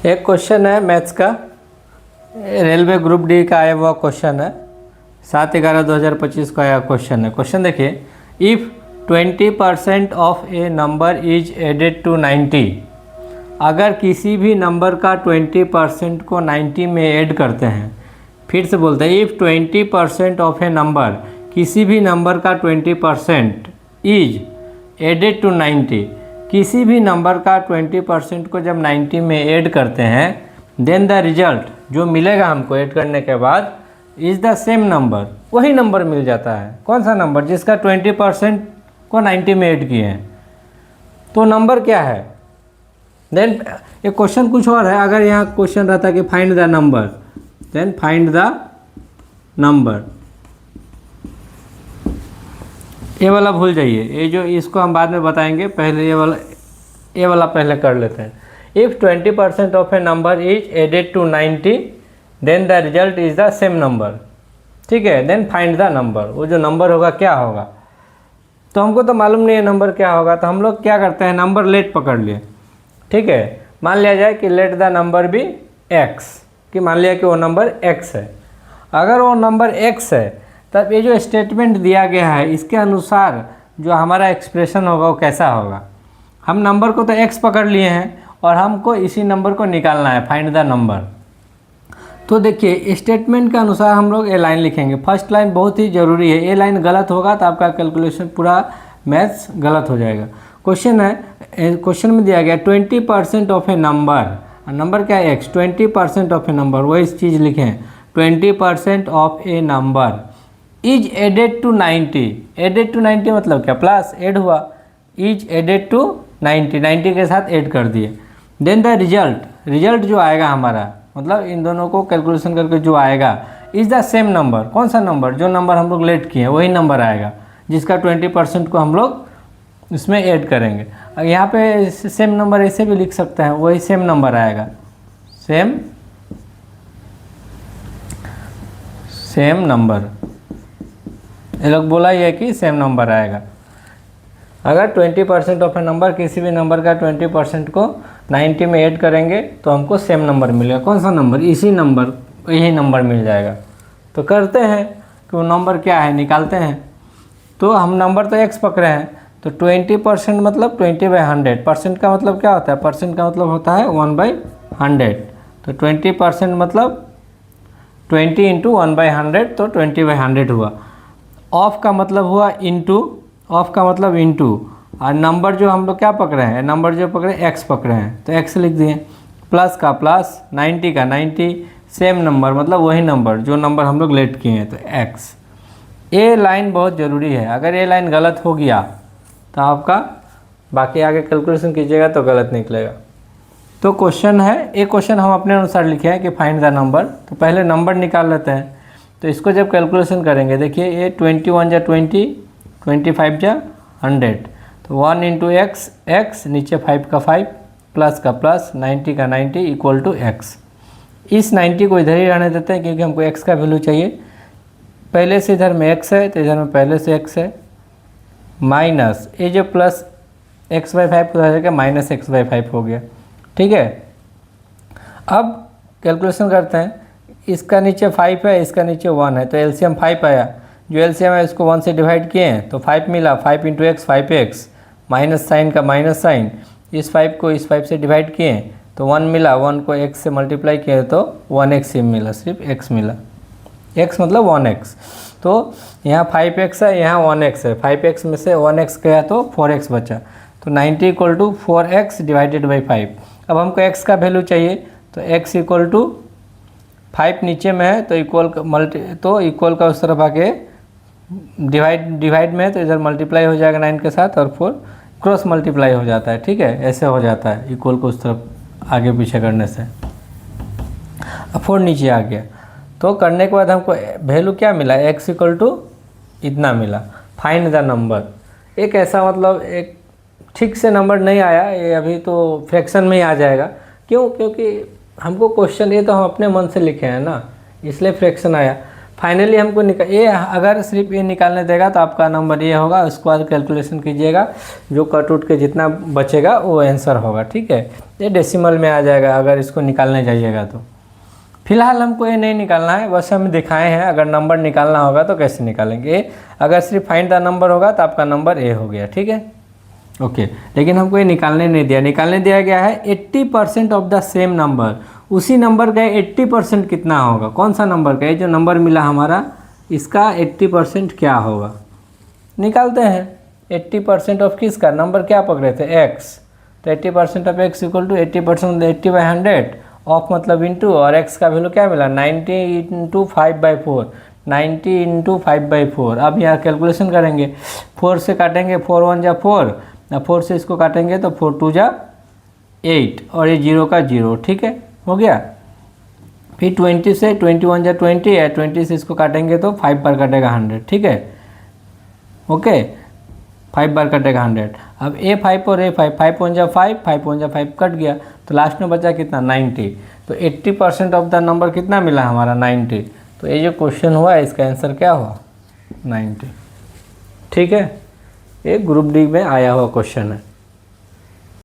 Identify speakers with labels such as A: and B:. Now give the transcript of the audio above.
A: एक क्वेश्चन है मैथ्स का, रेलवे ग्रुप डी का आया हुआ क्वेश्चन है, 7/11/2025 का आया क्वेश्चन है। क्वेश्चन देखिए, if 20% of a number is added to 90, अगर किसी भी नंबर का 20% को 90 में ऐड करते हैं। फिर से बोलते हैं, इफ़ 20% ऑफ ए नंबर, किसी भी नंबर का 20% इज एडेड टू 90, किसी भी नंबर का 20% को जब 90 में ऐड करते हैं, देन द रिजल्ट जो मिलेगा हमको ऐड करने के बाद इज़ द सेम नंबर, वही नंबर मिल जाता है। कौन सा नंबर? जिसका 20% को 90 में ऐड किए हैं। तो नंबर क्या है? देन ये क्वेश्चन कुछ और है। अगर यहाँ क्वेश्चन रहता कि find the number, then find the number, ये वाला भूल जाइए, ये जो इसको हम बाद में बताएंगे, पहले ये वाला पहले कर लेते हैं। If 20% of a number is added to 90, then the result is the same number. ठीक है, देन फाइंड द नंबर, वो जो नंबर होगा क्या होगा। तो हमको तो मालूम नहीं है नंबर क्या होगा, तो हम लोग क्या करते हैं, नंबर लेट पकड़ लिए। ठीक है, मान लिया जाए कि लेट द नंबर भी x, कि मान लिया कि वो नंबर x है। अगर वो नंबर x है, तब ये जो स्टेटमेंट दिया गया है इसके अनुसार जो हमारा एक्सप्रेशन होगा वो कैसा होगा। हम नंबर को तो x पकड़ लिए हैं और हमको इसी नंबर को निकालना है, फाइंड द नंबर। तो देखिए, स्टेटमेंट के अनुसार हम लोग ए लाइन लिखेंगे। फर्स्ट लाइन बहुत ही ज़रूरी है, ए लाइन गलत होगा तो आपका कैलकुलेशन पूरा मैथ्स गलत हो जाएगा। क्वेश्चन है, क्वेश्चन में दिया गया 20% ऑफ ए नंबर, नंबर क्या है x, 20% ऑफ ए नंबर, वही चीज़ लिखें, 20% of a number is added to 90। Added to 90 मतलब क्या, प्लस ऐड हुआ, इज एडेड टू 90, 90 के साथ ऐड कर दिए। देन द रिजल्ट, रिजल्ट जो आएगा हमारा, मतलब इन दोनों को कैलकुलेशन करके जो आएगा, इज़ द सेम नंबर। कौन सा नंबर? जो नंबर हम लोग लेट किए हैं वही नंबर आएगा, जिसका 20% को हम लोग इसमें ऐड करेंगे। यहाँ पे सेम नंबर ऐसे भी लिख सकते हैं, वही सेम नंबर आएगा, सेम नंबर। ये लोग बोला ही है कि सेम नंबर आएगा। अगर 20% ऑफ ए नंबर, किसी भी नंबर का 20% को 90 में ऐड करेंगे तो हमको सेम नंबर मिलेगा। कौन सा नंबर? इसी नंबर, यही नंबर मिल जाएगा। तो करते हैं कि वो नंबर क्या है, निकालते हैं। तो हम नंबर तो x पकड़े हैं, तो 20% मतलब 20/100। परसेंट का मतलब क्या होता है? परसेंट का मतलब होता है 1/100। तो 20% मतलब 20 इंटू 1/100, तो 20/100 हुआ। ऑफ का मतलब हुआ इंटू, ऑफ का मतलब इंटू, और नंबर जो हम लोग क्या पकड़े हैं, नंबर जो पकड़े x पकड़े हैं तो x लिख दिए, प्लस का प्लस, 90 का 90, सेम नंबर मतलब वही नंबर, जो नंबर हम लोग लेट किए हैं, तो x। ये लाइन बहुत ज़रूरी है, अगर ये लाइन गलत हो गया तो आपका बाकी आगे कैलकुलेशन कीजिएगा तो गलत निकलेगा। तो क्वेश्चन है, एक क्वेश्चन हम अपने अनुसार लिखे हैं कि फाइंड द नंबर। तो पहले नंबर निकाल लेते हैं। तो इसको जब कैलकुलेशन करेंगे, देखिए ये 21 जा 20, 25 जा 100, तो 1 इंटू x, नीचे 5 का 5, प्लस का प्लस, 90 का 90 इक्वल टू x। इस 90 को इधर ही रहने देते हैं क्योंकि हमको x का वैल्यू चाहिए। पहले से इधर में x है तो इधर में पहले से x है, माइनस ये जो प्लस x/5 हो जाएगा, माइनस x/5 हो गया। ठीक है, अब कैलकुलेशन करते हैं। इसका नीचे 5 है, इसका नीचे 1 है, तो एलसीएम 5 आया। जो एलसीएम है इसको 1 से डिवाइड किए हैं तो 5 मिला, 5 into x 5x, minus sign का माइनस साइन, इस 5 को इस 5 से डिवाइड किए तो 1 मिला, 1 को x से मल्टीप्लाई किए तो 1x ही मिला, सिर्फ x मिला, x मतलब 1x। तो यहाँ 5x है, यहाँ 1x है, 5x में से 1x गया तो 4x बचा, तो 90 equal to 4x divided by 5। अब हमको x का वैल्यू चाहिए, तो x इक्वल टू 5 नीचे में है तो इक्वल का उस तरफ आके डिवाइड में है तो इधर मल्टीप्लाई हो जाएगा 9 के साथ, और 4 क्रॉस मल्टीप्लाई हो जाता है। ठीक है, ऐसे हो जाता है इक्वल को उस तरफ आगे पीछे करने से। अब 4 नीचे आ गया, तो करने के बाद हमको वैल्यू क्या मिला, x इक्वल टू इतना मिला। फाइंड द नंबर, एक ऐसा मतलब एक ठीक से नंबर नहीं आया, ये अभी तो फ्रैक्शन में ही आ जाएगा। क्यों? क्योंकि हमको क्वेश्चन, ये तो हम अपने मन से लिखे हैं ना, इसलिए फ्रैक्शन आया। फाइनली हमको ये अगर सिर्फ ये निकालने देगा तो आपका नंबर ये होगा, उसके बाद कैलकुलेशन कीजिएगा, जो कट उठ के जितना बचेगा वो आंसर होगा। ठीक है, ये डेसिमल में आ जाएगा अगर इसको निकालने जाइएगा तो। फिलहाल हमको ये नहीं निकालना है, बस हम दिखाए हैं अगर नंबर निकालना होगा तो कैसे निकालेंगे। अगर सिर्फ फाइंड द नंबर होगा तो आपका नंबर ए हो गया। ठीक है, ओके। लेकिन हमको ये निकालने नहीं दिया, निकालने दिया गया है 80% ऑफ द सेम नंबर। उसी नंबर का 80% कितना होगा, कौन सा नंबर का, ये जो नंबर मिला हमारा इसका 80% क्या होगा, निकालते हैं। 80% ऑफ किसका, नंबर क्या पकड़े थे, x, तो 80% of x equal to 80% 80/100 of मतलब इंटू, और x का वैल्यू क्या मिला 90 इंटू 5/4, 90 इंटू 5/4। अब यहाँ कैलकुलेशन करेंगे, 4 से काटेंगे, 4 1 जा 4, 4 से इसको काटेंगे तो 4 2 जा 8, और ये 0 का 0। ठीक है, हो गया। फिर 20 से 21 जा 20 है, 20 से इसको काटेंगे तो 5 बार कटेगा 100। ठीक है, ओके, 5 बार कटेगा 100। अब A5 और A5, 5 1 जा 5, 5 1 जा 5 कट गया, तो लास्ट में बचा कितना 90। तो 80% ऑफ द नंबर कितना मिला हमारा 90। तो ये जो क्वेश्चन हुआ इसका आंसर क्या हुआ 90। ठीक है, ये ग्रुप डी में आया हुआ क्वेश्चन है।